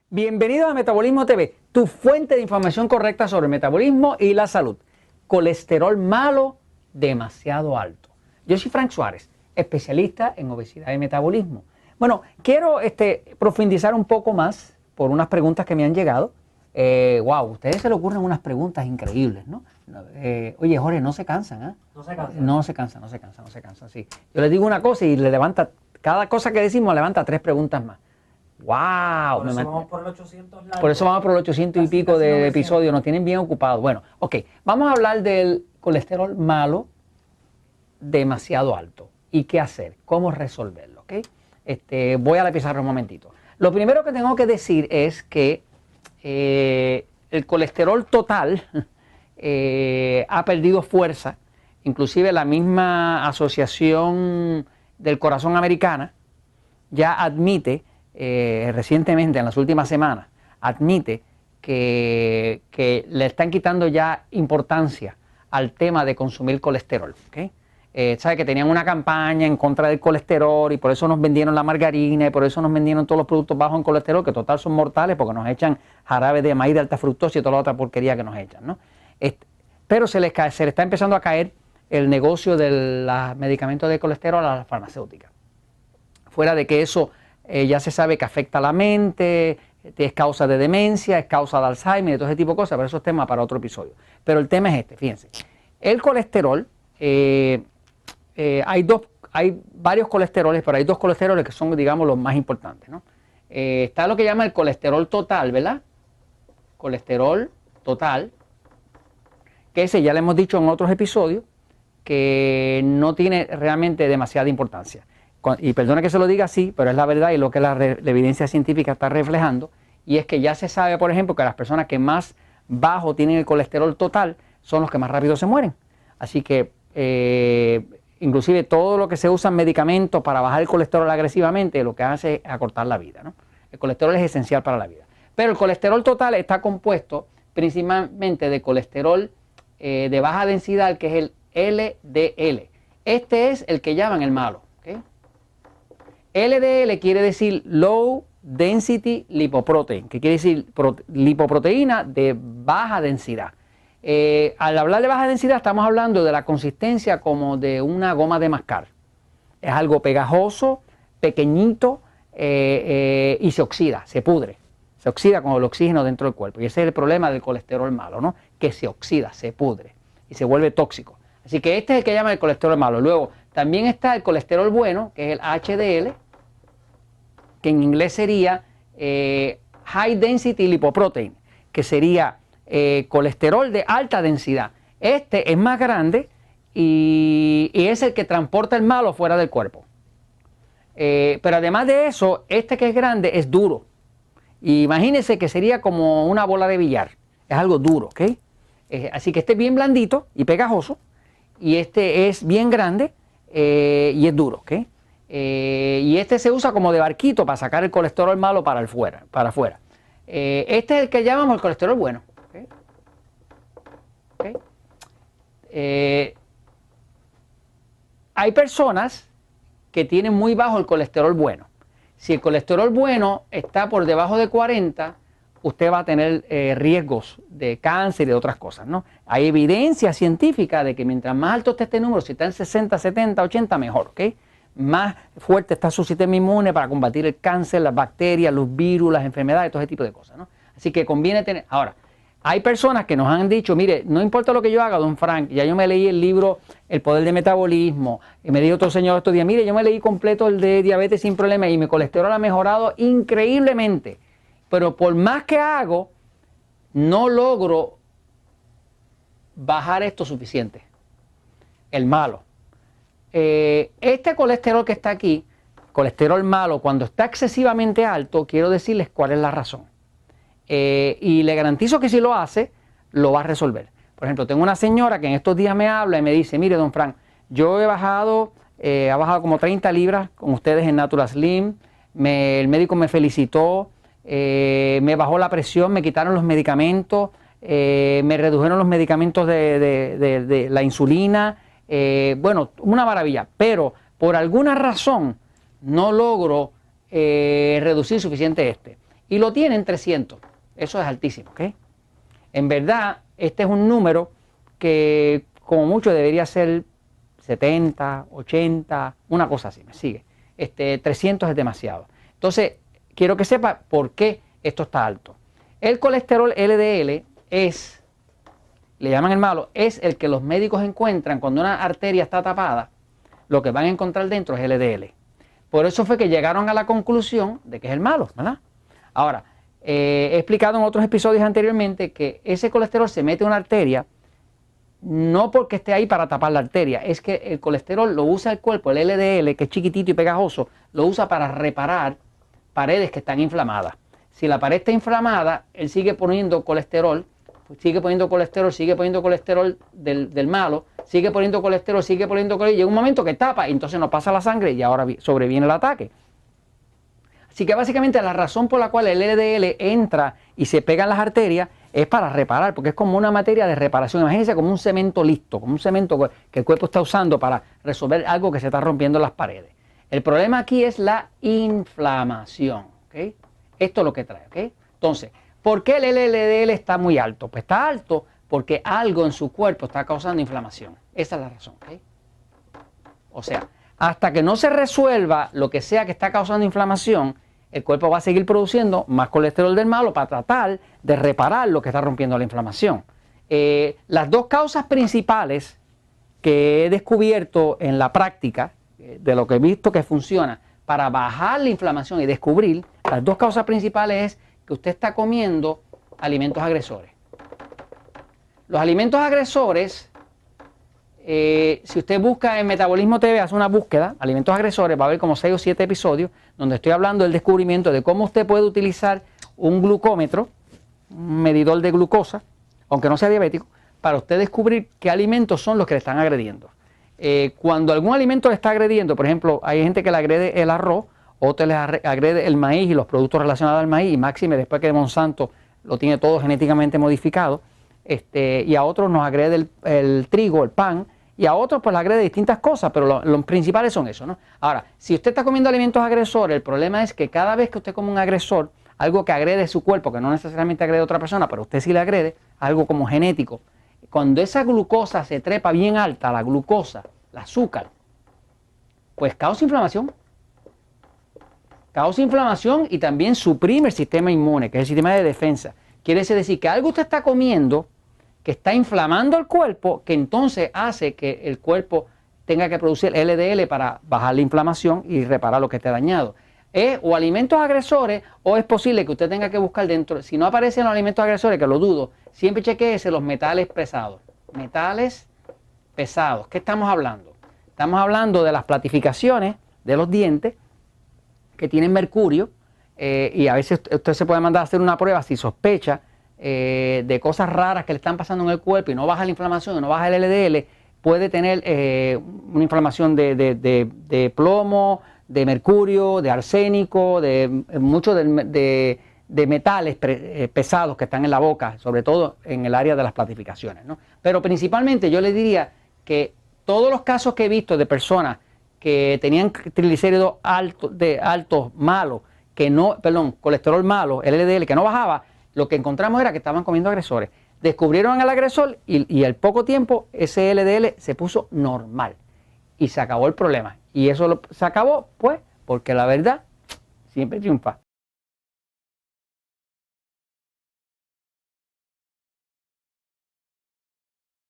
Bienvenidos a Metabolismo TV, tu fuente de información correcta sobre el metabolismo y la salud. Colesterol malo, demasiado alto. Yo soy Frank Suárez, especialista en obesidad y metabolismo. Bueno, quiero profundizar un poco más por unas preguntas que me han llegado. Wow, a ustedes se le ocurren unas preguntas increíbles, ¿no? Oye, Jorge, no se cansan, ¿eh? No se cansan. No se cansan, sí. Yo les digo una cosa y le levanta, cada cosa que decimos levanta 3 preguntas más. ¡Wow! Por eso vamos por el 800 likes. Por eso vamos por los 800 y pico de episodios, nos tienen bien ocupados. Bueno, ok, vamos a hablar del colesterol malo demasiado alto. ¿Y qué hacer? ¿Cómo resolverlo? ¿Okay? Voy a la pizarra un momentito. Lo primero que tengo que decir es que el colesterol total ha perdido fuerza. Inclusive la misma Asociación del Corazón Americana ya admite recientemente, en las últimas semanas, admite que le están quitando ya importancia al tema de consumir colesterol. ¿Okay? Sabe que tenían una campaña en contra del colesterol y por eso nos vendieron la margarina y por eso nos vendieron todos los productos bajos en colesterol, que total son mortales porque nos echan jarabe de maíz de alta fructosa y toda la otra porquería que nos echan, ¿no? Pero se le está empezando a caer el negocio de los medicamentos de colesterol a las farmacéuticas. Fuera de que eso ya se sabe que afecta a la mente, es causa de demencia, es causa de Alzheimer y todo ese tipo de cosas, pero eso es tema para otro episodio. Pero el tema es fíjense. El colesterol, hay varios colesteroles, pero hay 2 colesteroles que son, digamos, los más importantes, ¿no? Está lo que llama el colesterol total, ¿verdad? Colesterol total, que ese ya le hemos dicho en otros episodios, que no tiene realmente demasiada importancia. Y perdona que se lo diga así, pero es la verdad y lo que la evidencia científica está reflejando, y es que ya se sabe, por ejemplo, que las personas que más bajo tienen el colesterol total son los que más rápido se mueren. Así que inclusive todo lo que se usa en medicamentos para bajar el colesterol agresivamente, lo que hace es acortar la vida, ¿no? El colesterol es esencial para la vida. Pero el colesterol total está compuesto principalmente de colesterol de baja densidad, que es el LDL. Este es el que llaman el malo. ¿Okay? LDL quiere decir Low Density Lipoprotein, que quiere decir lipoproteína de baja densidad. Al hablar de baja densidad estamos hablando de la consistencia como de una goma de mascar. Es algo pegajoso, pequeñito y se oxida, se pudre. Se oxida con el oxígeno dentro del cuerpo. Y ese es el problema del colesterol malo, ¿no? Que se oxida, se pudre y se vuelve tóxico. Así que este es el que llaman el colesterol malo. Luego también está el colesterol bueno, que es el HDL, que en inglés sería High Density Lipoprotein, que sería colesterol de alta densidad. Este es más grande y es el que transporta el malo fuera del cuerpo. Pero además de eso, este que es grande es duro. Y imagínense que sería como una bola de billar. Es algo duro, ¿ok? Así que este es bien blandito y pegajoso. Y este es bien grande y es duro, ¿ok? Y este se usa como de barquito para sacar el colesterol malo para afuera. Este es el que llamamos el colesterol bueno. ¿Okay? Hay personas que tienen muy bajo el colesterol bueno. Si el colesterol bueno está por debajo de 40, usted va a tener riesgos de cáncer y de otras cosas, ¿no? Hay evidencia científica de que mientras más alto esté este número, si está en 60, 70, 80, mejor, ¿ok? Más fuerte está su sistema inmune para combatir el cáncer, las bacterias, los virus, las enfermedades, todo ese tipo de cosas, ¿no? Así que conviene tener... Ahora, hay personas que nos han dicho, mire, no importa lo que yo haga, don Frank, ya yo me leí el libro El Poder del Metabolismo, y me dijo otro señor estos días, mire, yo me leí completo el de diabetes sin problema y mi colesterol ha mejorado increíblemente, pero por más que hago, no logro bajar esto suficiente, el malo. Este colesterol que está aquí, colesterol malo, cuando está excesivamente alto, quiero decirles cuál es la razón. Y le garantizo que si lo hace, lo va a resolver. Por ejemplo, tengo una señora que en estos días me habla y me dice, mire, don Frank, yo he bajado como 30 libras con ustedes en Natural Slim, el médico me felicitó, me bajó la presión, me quitaron los medicamentos, me redujeron los medicamentos de la insulina, bueno, una maravilla, pero por alguna razón no logro reducir suficiente y lo tienen 300. Eso es altísimo, ¿ok? En verdad, este es un número que como mucho debería ser 70, 80, una cosa así, me sigue. 300 es demasiado. Entonces, quiero que sepa por qué esto está alto. El colesterol LDL es, le llaman el malo, es el que los médicos encuentran cuando una arteria está tapada. Lo que van a encontrar dentro es LDL. Por eso fue que llegaron a la conclusión de que es el malo, ¿verdad? Ahora, he explicado en otros episodios anteriormente que ese colesterol se mete en una arteria no porque esté ahí para tapar la arteria, es que el colesterol lo usa el cuerpo, el LDL, que es chiquitito y pegajoso, lo usa para reparar paredes que están inflamadas. Si la pared está inflamada, él sigue poniendo colesterol, sigue poniendo colesterol del malo, sigue poniendo colesterol, y llega un momento que tapa y entonces no pasa la sangre y ahora sobreviene el ataque. Así que básicamente la razón por la cual el LDL entra y se pega en las arterias es para reparar, porque es como una materia de reparación. Imagínense como un cemento listo, como un cemento que el cuerpo está usando para resolver algo que se está rompiendo en las paredes. El problema aquí es la inflamación, ¿ok? Esto es lo que trae, ¿ok? Entonces, ¿por qué el LDL está muy alto? Pues está alto porque algo en su cuerpo está causando inflamación. Esa es la razón, ¿ok? O sea, hasta que no se resuelva lo que sea que está causando inflamación, el cuerpo va a seguir produciendo más colesterol del malo para tratar de reparar lo que está rompiendo la inflamación. Las dos causas principales que he descubierto en la práctica, de lo que he visto que funciona para bajar la inflamación y descubrir, las dos causas principales es que usted está comiendo alimentos agresores. Los alimentos agresores, si usted busca en Metabolismo TV, hace una búsqueda, alimentos agresores, va a ver como 6 o 7 episodios donde estoy hablando del descubrimiento de cómo usted puede utilizar un glucómetro, un medidor de glucosa, aunque no sea diabético, para usted descubrir qué alimentos son los que le están agrediendo. Cuando algún alimento le está agrediendo, por ejemplo, hay gente que le agrede el arroz, otro le agrede el maíz y los productos relacionados al maíz, y máxime después que Monsanto lo tiene todo genéticamente modificado, y a otros nos agrede el trigo, el pan, y a otros pues le agrede distintas cosas, pero los principales son eso, ¿no? Ahora, si usted está comiendo alimentos agresores, el problema es que cada vez que usted come un agresor, algo que agrede su cuerpo, que no necesariamente agrede a otra persona, pero usted sí le agrede, algo como genético, cuando esa glucosa se trepa bien alta, la glucosa, el azúcar, pues causa inflamación. Causa inflamación y también suprime el sistema inmune, que es el sistema de defensa. Quiere decir que algo usted está comiendo que está inflamando el cuerpo, que entonces hace que el cuerpo tenga que producir LDL para bajar la inflamación y reparar lo que esté dañado. Es o alimentos agresores o es posible que usted tenga que buscar dentro, si no aparecen los alimentos agresores, que lo dudo, siempre chequéese los metales pesados. Metales pesados, ¿qué estamos hablando? Estamos hablando de las platificaciones de los dientes que tienen mercurio, y a veces usted se puede mandar a hacer una prueba si sospecha de cosas raras que le están pasando en el cuerpo y no baja la inflamación y no baja el LDL, puede tener una inflamación de plomo, de mercurio, de arsénico, de muchos de metales pesados que están en la boca, sobre todo en el área de las platificaciones, ¿no? Pero principalmente yo le diría que todos los casos que he visto de personas que tenían triglicéridos altos, malos, colesterol malo, el LDL que no bajaba, lo que encontramos era que estaban comiendo agresores. Descubrieron al agresor y al poco tiempo ese LDL se puso normal y se acabó el problema. Y eso se acabó, pues, porque la verdad siempre triunfa.